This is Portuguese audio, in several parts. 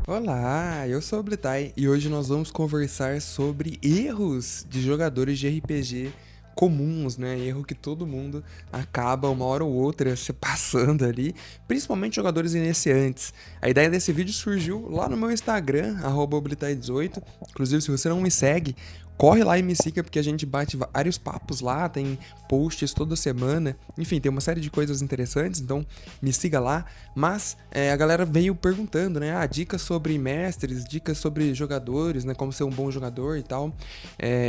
Olá, eu sou o Blitai e hoje nós vamos conversar sobre erros de jogadores de RPG comuns, né? Erro que todo mundo acaba uma hora ou outra se passando ali, principalmente jogadores iniciantes. A ideia desse vídeo surgiu lá no meu Instagram, @blitai18. Inclusive, se você não me segue, corre lá e me siga, porque a gente bate vários papos lá, tem posts toda semana, enfim, tem uma série de coisas interessantes, então me siga lá. Mas a galera veio perguntando, né, dicas sobre mestres, dicas sobre jogadores, né, como ser um bom jogador e tal.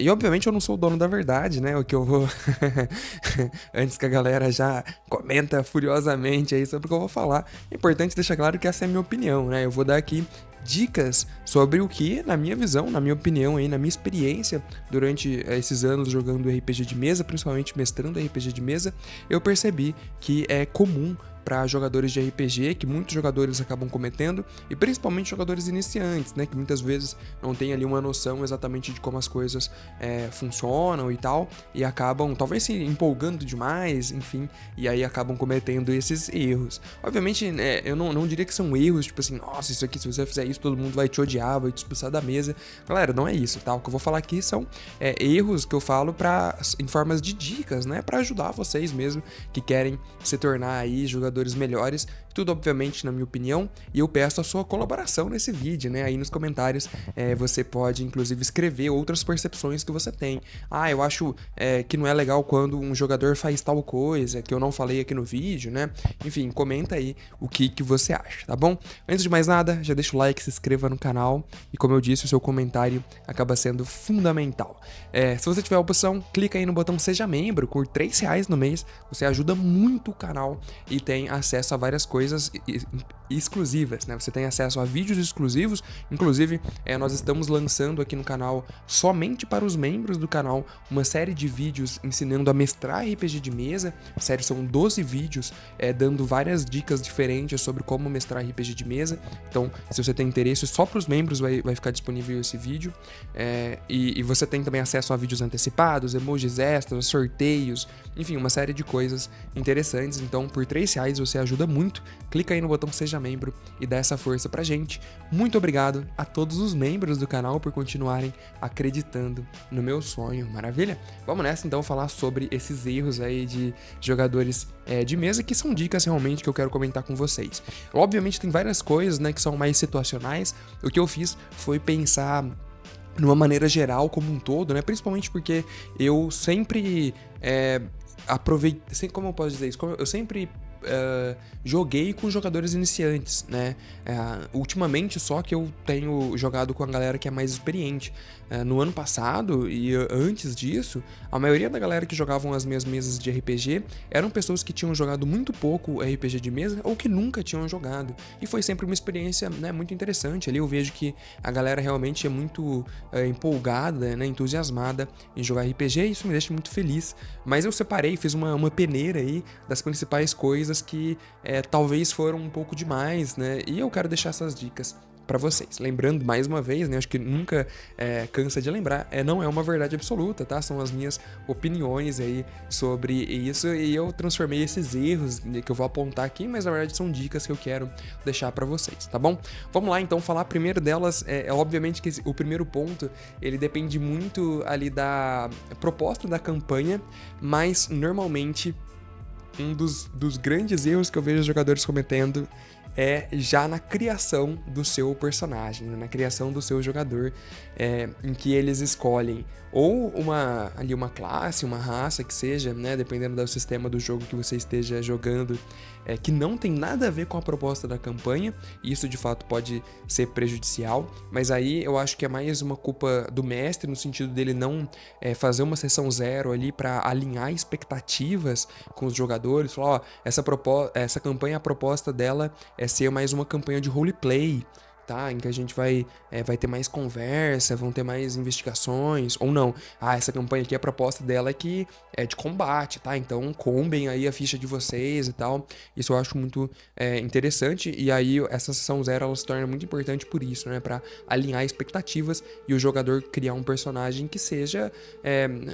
E obviamente eu não sou o dono da verdade, né, o que eu vou... Antes que a galera já comenta furiosamente aí sobre o que eu vou falar, é importante deixar claro que essa é a minha opinião, né, eu vou dar aqui dicas sobre o que, na minha visão, na minha opinião, aí, na minha experiência durante esses anos jogando RPG de mesa, principalmente mestrando RPG de mesa, eu percebi que é comum para jogadores de RPG, que muitos jogadores acabam cometendo, e principalmente jogadores iniciantes, né, que muitas vezes não tem ali uma noção exatamente de como as coisas funcionam e tal, e acabam talvez se empolgando demais, enfim, e aí acabam cometendo esses erros. Obviamente, eu não diria que são erros, tipo assim, nossa, isso aqui, se você fizer isso, todo mundo vai te odiar, vai te expulsar da mesa. Galera, não é isso, tá? O que eu vou falar aqui são erros que eu falo em formas de dicas, né, para ajudar vocês mesmo que querem se tornar aí jogadores melhores, tudo obviamente na minha opinião, e eu peço a sua colaboração nesse vídeo, né, aí nos comentários você pode inclusive escrever outras percepções que você tem. Eu acho que não é legal quando um jogador faz tal coisa, que eu não falei aqui no vídeo, né, enfim, comenta aí o que você acha, tá bom? Antes de mais nada, já deixa o like, se inscreva no canal, e como eu disse, o seu comentário acaba sendo fundamental. Se você tiver a opção, clica aí no botão Seja Membro, por R$3 no mês, você ajuda muito o canal e tem acesso a várias coisas exclusivas, né? Você tem acesso a vídeos exclusivos, inclusive nós estamos lançando aqui no canal, somente para os membros do canal, uma série de vídeos ensinando a mestrar RPG de mesa. Sério, são 12 vídeos dando várias dicas diferentes sobre como mestrar RPG de mesa. Então, se você tem interesse, só para os membros vai ficar disponível esse vídeo. E você tem também acesso a vídeos antecipados, emojis extras, sorteios, enfim, uma série de coisas interessantes. Então, por R$3 você ajuda muito. Clica aí no botão Seja Membro e dá essa força pra gente. Muito obrigado a todos os membros do canal por continuarem acreditando no meu sonho, maravilha? Vamos nessa então falar sobre esses erros aí de jogadores de mesa, que são dicas realmente que eu quero comentar com vocês. Obviamente tem várias coisas, né, que são mais situacionais. O que eu fiz foi pensar numa maneira geral como um todo, né, principalmente porque eu sempre aproveitei, como eu posso dizer isso? Eu sempre joguei com jogadores iniciantes, né? Ultimamente só que eu tenho jogado com a galera que é mais experiente. No ano passado e antes disso, a maioria da galera que jogavam as minhas mesas de RPG eram pessoas que tinham jogado muito pouco RPG de mesa ou que nunca tinham jogado. E foi sempre uma experiência, né, muito interessante. Ali eu vejo que a galera realmente é muito empolgada, né, entusiasmada em jogar RPG, e isso me deixa muito feliz. Mas eu separei, fiz uma peneira aí das principais coisas que talvez foram um pouco demais, né? E eu quero deixar essas dicas para vocês. Lembrando, mais uma vez, né, acho que nunca cansa de lembrar, não é uma verdade absoluta, tá? São as minhas opiniões aí sobre isso, e eu transformei esses erros que eu vou apontar aqui, mas na verdade são dicas que eu quero deixar para vocês, tá bom? Vamos lá, então, falar primeiro delas. Obviamente que o primeiro ponto, ele depende muito ali da proposta da campanha, mas normalmente um dos grandes erros que eu vejo os jogadores cometendo é já na criação do seu personagem, né? Na criação do seu jogador, em que eles escolhem ou uma classe, uma raça que seja, né, dependendo do sistema do jogo que você esteja jogando, que não tem nada a ver com a proposta da campanha, e isso de fato pode ser prejudicial, mas aí eu acho que é mais uma culpa do mestre, no sentido dele não fazer uma sessão zero ali para alinhar expectativas com os jogadores, falar, essa campanha, a proposta dela é ser mais uma campanha de roleplay, tá? Em que a gente vai ter mais conversa, vão ter mais investigações, ou não. Essa campanha aqui, a proposta dela é que é de combate, tá? Então combem aí a ficha de vocês e tal. Isso eu acho muito interessante, e aí essa sessão zero, ela se torna muito importante por isso, né? Pra alinhar expectativas e o jogador criar um personagem que seja...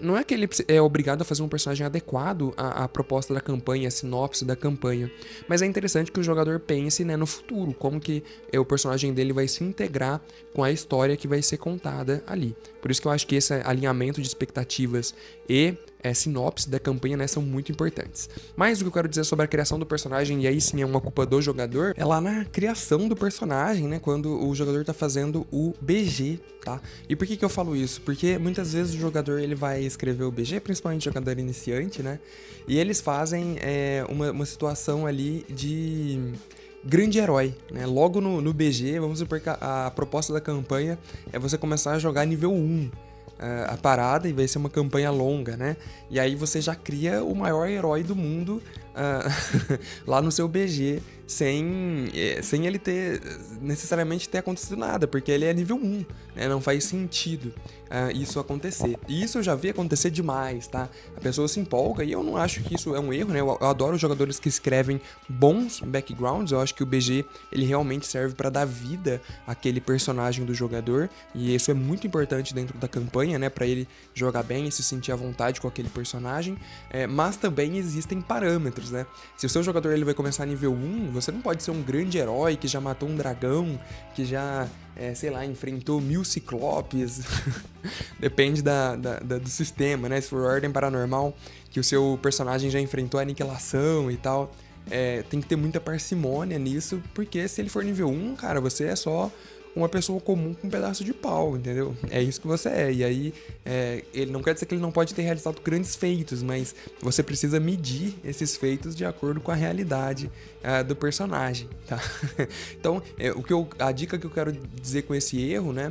não é que ele é obrigado a fazer um personagem adequado à proposta da campanha, à sinopse da campanha, mas é interessante que o jogador pense, né, no futuro, como que o personagem dele dele vai se integrar com a história que vai ser contada ali. Por isso que eu acho que esse alinhamento de expectativas e sinopse da campanha, né, são muito importantes. Mas o que eu quero dizer sobre a criação do personagem, e aí sim é uma culpa do jogador, é lá na criação do personagem, né, quando o jogador tá fazendo o BG, tá? E por que eu falo isso? Porque muitas vezes o jogador ele vai escrever o BG, principalmente jogador iniciante, né, e eles fazem uma situação ali de grande herói, né? Logo no BG, vamos supor que a proposta da campanha é você começar a jogar nível 1 a parada e vai ser uma campanha longa, né? E aí você já cria o maior herói do mundo lá no seu BG sem ele necessariamente ter acontecido nada, porque ele é nível 1, né? Não faz sentido isso acontecer. E isso eu já vi acontecer demais, tá? A pessoa se empolga e eu não acho que isso é um erro, né? Eu adoro jogadores que escrevem bons backgrounds, eu acho que o BG ele realmente serve para dar vida àquele personagem do jogador e isso é muito importante dentro da campanha, né? Para ele jogar bem e se sentir à vontade com aquele personagem, mas também existem parâmetros, né? Se o seu jogador ele vai começar nível 1, você não pode ser um grande herói que já matou um dragão, que já, sei lá, enfrentou 1000 ciclopes. Depende do sistema, né? Se for ordem paranormal, que o seu personagem já enfrentou a aniquilação e tal. Tem que ter muita parcimônia nisso, porque se ele for nível 1, cara, você é só uma pessoa comum com um pedaço de pau, entendeu? É isso que você é. E aí, ele não quer dizer que ele não pode ter realizado grandes feitos, mas você precisa medir esses feitos de acordo com a realidade do personagem, tá? Então, a dica que eu quero dizer com esse erro, né,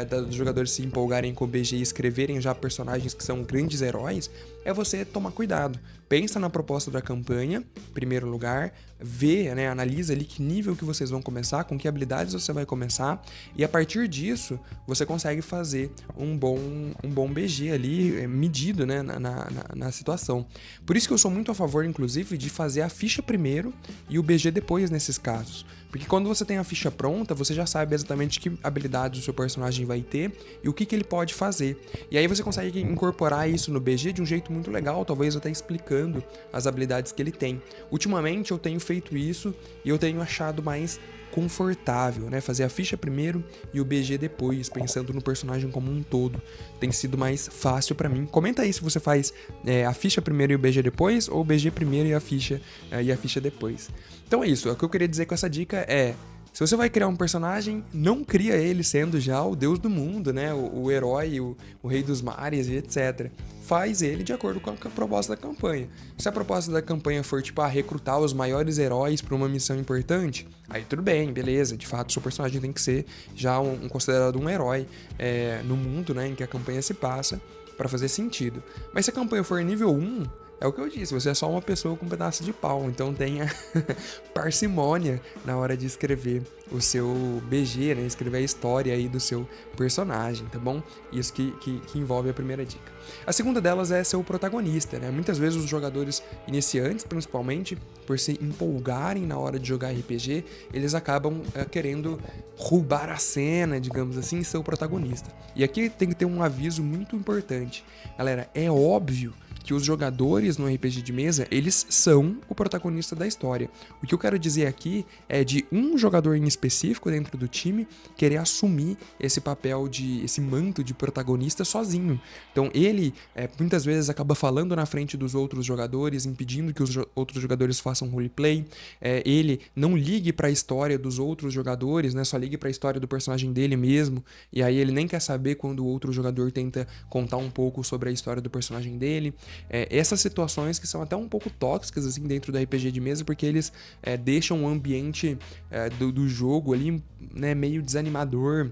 dos jogadores se empolgarem com o BG e escreverem já personagens que são grandes heróis, é você tomar cuidado. Pensa na proposta da campanha, em primeiro lugar, vê, né, analisa ali que nível que vocês vão começar, com que habilidades você vai começar, e a partir disso, você consegue fazer um bom BG ali, medido, né, na situação. Por isso que eu sou muito a favor, inclusive, de fazer a ficha primeiro e o BG depois nesses casos. Porque quando você tem a ficha pronta, você já sabe exatamente que habilidades o seu personagem vai ter e o que ele pode fazer. E aí você consegue incorporar isso no BG de um jeito muito legal, talvez até explicando as habilidades que ele tem. Ultimamente eu tenho feito isso e eu tenho achado mais confortável, né? Fazer a ficha primeiro e o BG depois, pensando no personagem como um todo. Tem sido mais fácil pra mim. Comenta aí se você faz a ficha primeiro e o BG depois, ou o BG primeiro e a ficha depois. Então é isso. O que eu queria dizer com essa dica é: se você vai criar um personagem, não cria ele sendo já o deus do mundo, né? O herói, o rei dos mares e etc. Faz ele de acordo com a proposta da campanha. Se a proposta da campanha for, tipo, recrutar os maiores heróis para uma missão importante, aí tudo bem, beleza. De fato, seu personagem tem que ser já considerado um herói no mundo, né, em que a campanha se passa, para fazer sentido. Mas se a campanha for nível 1, é o que eu disse, você é só uma pessoa com um pedaço de pau, então tenha parcimônia na hora de escrever o seu BG, né? Escrever a história aí do seu personagem, tá bom? Isso que envolve a primeira dica. A segunda delas é ser o protagonista, né? Muitas vezes os jogadores iniciantes, principalmente, por se empolgarem na hora de jogar RPG, eles acabam querendo roubar a cena, digamos assim, e ser o protagonista. E aqui tem que ter um aviso muito importante. Galera, é óbvio que os jogadores no RPG de mesa, eles são o protagonista da história. O que eu quero dizer aqui é de um jogador em específico dentro do time querer assumir esse papel esse manto de protagonista sozinho. Então ele muitas vezes acaba falando na frente dos outros jogadores, impedindo que os outros jogadores façam roleplay. Ele não ligue para a história dos outros jogadores, né? Só ligue para a história do personagem dele mesmo. E aí ele nem quer saber quando o outro jogador tenta contar um pouco sobre a história do personagem dele. Essas situações que são até um pouco tóxicas assim dentro do RPG de mesa, porque eles deixam o ambiente do jogo ali, né, meio desanimador,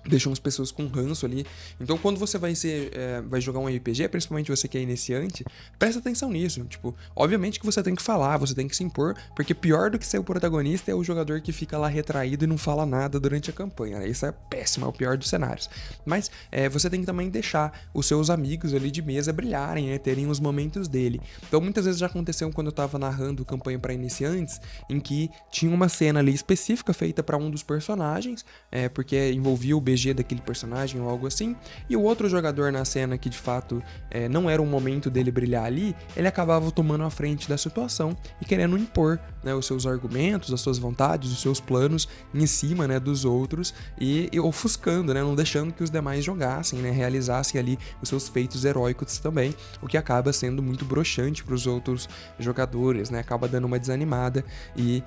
deixam as pessoas com ranço ali. Então quando você vai jogar um RPG, principalmente você que é iniciante, presta atenção nisso. Tipo, obviamente que você tem que falar, você tem que se impor, porque pior do que ser o protagonista é o jogador que fica lá retraído e não fala nada durante a campanha, né? Isso é péssimo, é o pior dos cenários. Mas você tem que também deixar os seus amigos ali de mesa brilharem, né? Terem os momentos dele. Então muitas vezes já aconteceu quando eu tava narrando campanha para iniciantes, em que tinha uma cena ali específica feita para um dos personagens, porque envolvia o BG RPG daquele personagem ou algo assim, e o outro jogador na cena que de fato não era o momento dele brilhar ali, ele acabava tomando a frente da situação e querendo impor, né, os seus argumentos, as suas vontades, os seus planos em cima, né, dos outros e ofuscando, né, não deixando que os demais jogassem, né, realizassem ali os seus feitos heróicos também, o que acaba sendo muito broxante para os outros jogadores, né, acaba dando uma desanimada e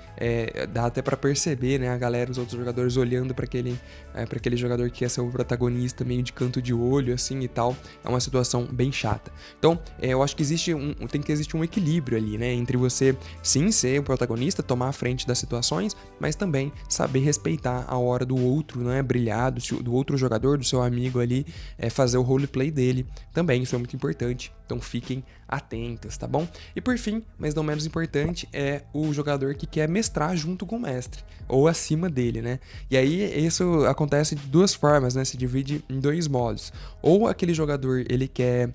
dá até para perceber, né, a galera, os outros jogadores olhando para aquele jogador que quer ser o protagonista meio de canto de olho, assim e tal. É uma situação bem chata. Então, eu acho que tem que existir um equilíbrio ali, né, entre você sim ser o protagonista, tomar a frente das situações, mas também saber respeitar a hora do outro, né, brilhar, do outro jogador, do seu amigo ali, fazer o roleplay dele também, isso é muito importante. Então fiquem atentos, tá bom? E por fim, mas não menos importante, é o jogador que quer mestrar junto com o mestre, ou acima dele, né? E aí isso acontece de duas formas, né? Se divide em dois modos. Ou aquele jogador, ele quer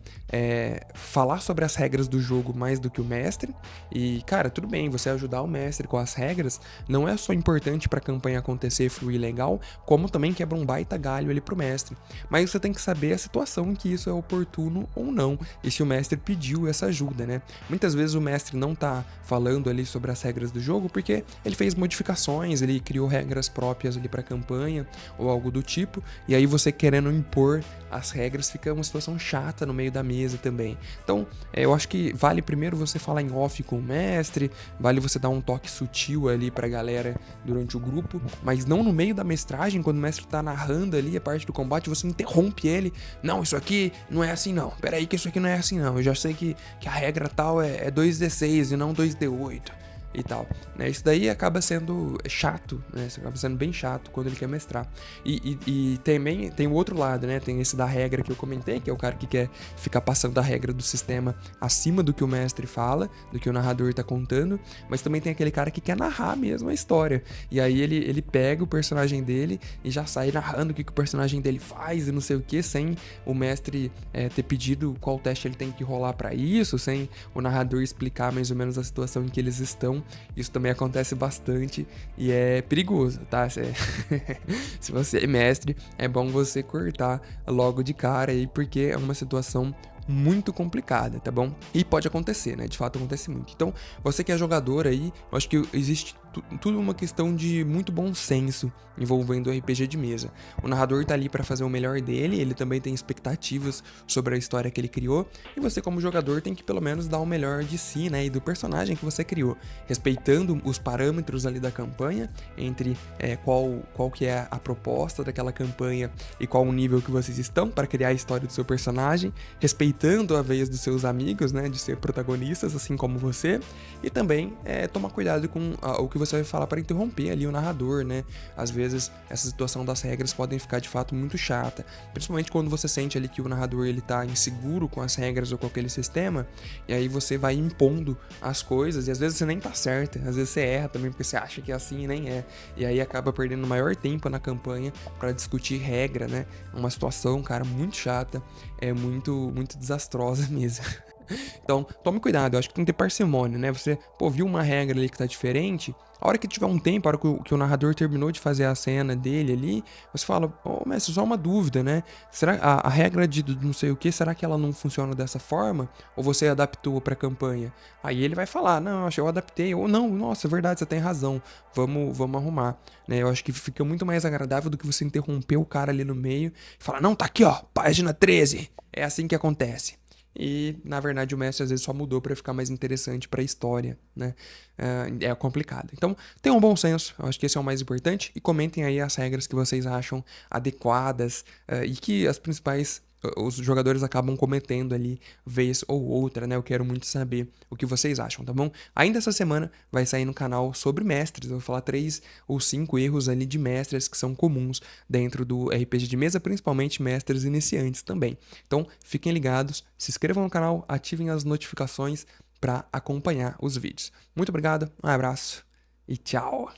falar sobre as regras do jogo mais do que o mestre, e cara, tudo bem, você ajudar o mestre com as regras não é só importante pra campanha acontecer, fluir legal, como também quebra um baita galho ali pro mestre. Mas você tem que saber a situação em que isso é oportuno ou não, e se o mestre pediu essa ajuda, né? Muitas vezes o mestre não tá falando ali sobre as regras do jogo porque ele fez modificações, ele criou regras próprias ali pra campanha ou algo do tipo, e aí você querendo impor as regras fica uma situação chata no meio da mesa também. Então, eu acho que vale primeiro você falar em off com o mestre, vale você dar um toque sutil ali pra galera durante o grupo, mas não no meio da mestragem, quando o mestre tá narrando ali a parte do combate, você interrompe ele. Não, isso aqui não é assim não, pera aí que isso aqui não é assim não, eu já sei que a regra tal é 2d6 e não 2d8 e tal, né? Isso daí acaba sendo chato, né? Isso acaba sendo bem chato quando ele quer mestrar. E também tem o outro lado, né? Tem esse da regra que eu comentei, que é o cara que quer ficar passando a regra do sistema acima do que o mestre fala, do que o narrador tá contando, mas também tem aquele cara que quer narrar mesmo a história. E aí ele pega o personagem dele e já sai narrando o que o personagem dele faz e não sei o que, sem o mestre ter pedido qual teste ele tem que rolar pra isso, sem o narrador explicar mais ou menos a situação em que eles estão. Isso também acontece bastante e é perigoso, tá? Se você é mestre, é bom você cortar logo de cara aí, porque é uma situação muito complicada, tá bom? E pode acontecer, né? De fato acontece muito. Então, você que é jogador aí, eu acho que existe tudo uma questão de muito bom senso envolvendo o RPG de mesa. O narrador tá ali para fazer o melhor dele, ele também tem expectativas sobre a história que ele criou, e você como jogador tem que pelo menos dar o melhor de si, né, e do personagem que você criou, respeitando os parâmetros ali da campanha, entre qual que é a proposta daquela campanha e qual o nível que vocês estão para criar a história do seu personagem, respeitando a vez dos seus amigos, né, de ser protagonistas, assim como você, e também tomar cuidado com o que você vai falar para interromper ali o narrador, né? Às vezes essa situação das regras podem ficar de fato muito chata, principalmente quando você sente ali que o narrador ele tá inseguro com as regras ou com aquele sistema, e aí você vai impondo as coisas, e às vezes você nem tá certa, às vezes você erra também porque você acha que é assim e nem é, e aí acaba perdendo o maior tempo na campanha para discutir regra, né? Uma situação, cara, muito chata, muito desastrosa mesmo. Então, tome cuidado, eu acho que tem que ter parcimônia, né? Você, viu uma regra ali que tá diferente, a hora que tiver um tempo, a hora que o narrador terminou de fazer a cena dele ali, você fala, mestre, só uma dúvida, né? Será a regra de não sei o que, será que ela não funciona dessa forma? Ou você adaptou pra campanha? Aí ele vai falar, não, eu adaptei, ou não, nossa, é verdade, você tem razão, vamos arrumar, né? Eu acho que fica muito mais agradável do que você interromper o cara ali no meio e falar, não, tá aqui, ó, página 13, é assim que acontece. E, na verdade, o mestre às vezes só mudou para ficar mais interessante para a história, né? É complicado. Então, tenham um bom senso, eu acho que esse é o mais importante. E comentem aí as regras que vocês acham adequadas e que os jogadores acabam cometendo ali vez ou outra, né? Eu quero muito saber o que vocês acham, tá bom? Ainda essa semana vai sair no canal sobre mestres, eu vou falar 3 ou 5 erros ali de mestres que são comuns dentro do RPG de mesa, principalmente mestres iniciantes também. Então, fiquem ligados, se inscrevam no canal, ativem as notificações para acompanhar os vídeos. Muito obrigado, um abraço e tchau!